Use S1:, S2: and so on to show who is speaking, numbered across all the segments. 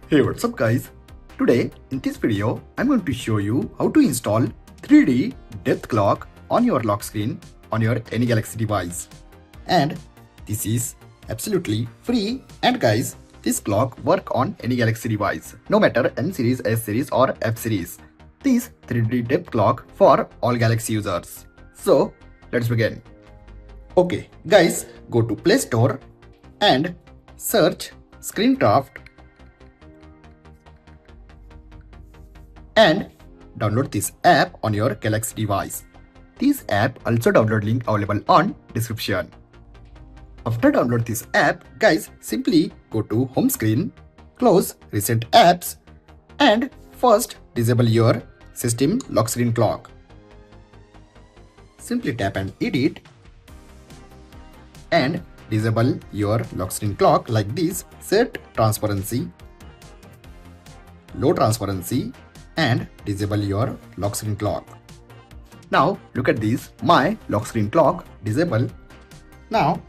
S1: Hey, what's up guys? Today in this video I'm going to show you how to install 3D depth clock on your lock screen on your any Galaxy device. And this is absolutely free, and guys, this clock work on any Galaxy device, no matter N series, S series or F series. This 3D depth clock for all Galaxy users. So let's begin. Okay guys, go to Play Store and search Screencraft and download this app on your Galaxy device. This app also download link available on description. After download this app, guys, simply go to home screen, close recent apps, and first disable your system lock screen clock. Simply tap and edit and disable your lock screen clock like this. Set transparency, low transparency, and disable your lock screen clock. Now look at this, my lock screen clock disable. Now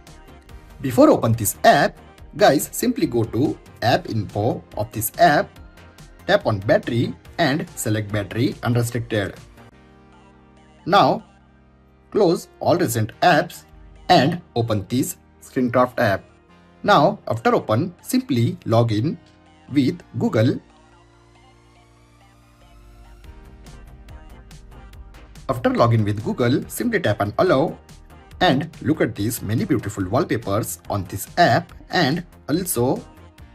S1: before open this app, guys, simply go to app info of this app, tap on battery and select battery unrestricted. Now close all recent apps and open this Screencraft app. Now after open, simply log in with Google. After login with Google, simply tap on allow and look at these many beautiful wallpapers on this app, and also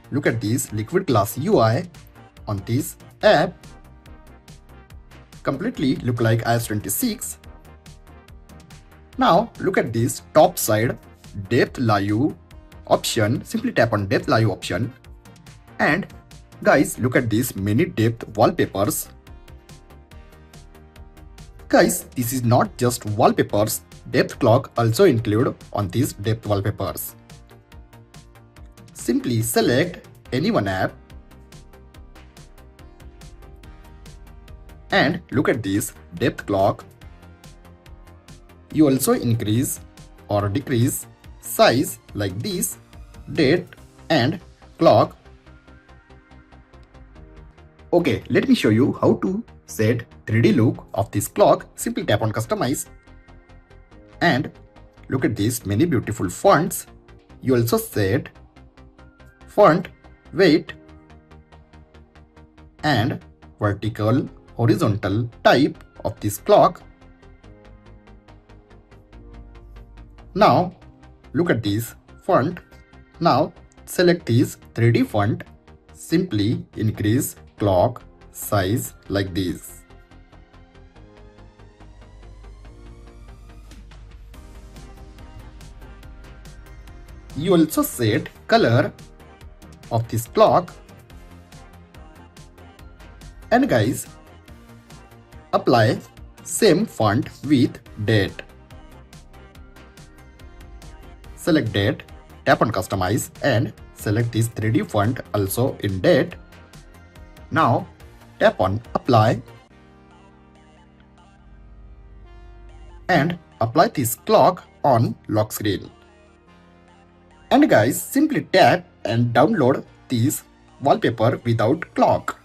S1: look at this liquid glass UI on this app. Completely look like iOS 26. Now look at this top side depth live option. Simply tap on depth live option, and guys, look at these many depth wallpapers. Guys, this is not just wallpapers, depth clock also include on these depth wallpapers. Simply select any one app and look at this depth clock. You also increase or decrease size like this, date and clock. Okay, let me show you how to set 3D look of this clock. Simply tap on customize and look at these many beautiful fonts. You also set font weight and vertical horizontal type of this clock. Now look at this font. Now select this 3D font. Simply increase clock size like this. You also set color of this clock, and guys, apply same font with date. Select date, tap on customize and select this 3D font also in date. Now tap on apply and apply this clock on lock screen. And guys, simply tap and download this wallpaper without clock.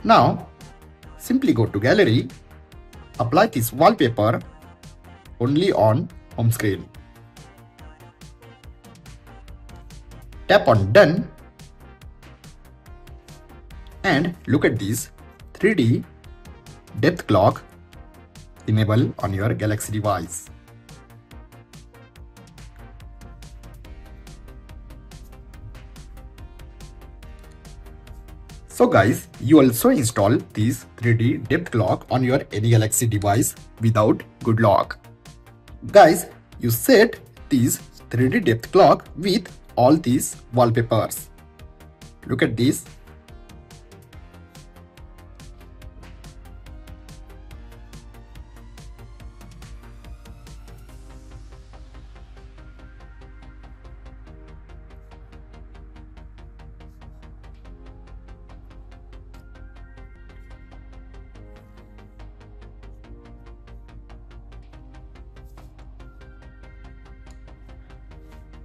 S1: Now simply go to gallery, apply this wallpaper only on home screen. Tap on done and look at this 3D depth clock enable on your Galaxy device. So guys, you also install this 3D depth clock on your any Galaxy device without good lock. Guys, you set this 3D depth clock with all these wallpapers. Look at this.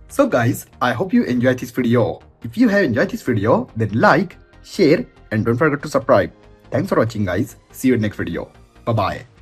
S1: So guys, I hope you enjoyed this video. If you have enjoyed this video, then like, share and don't forget to subscribe. Thanks for watching guys. See you in next video. Bye bye.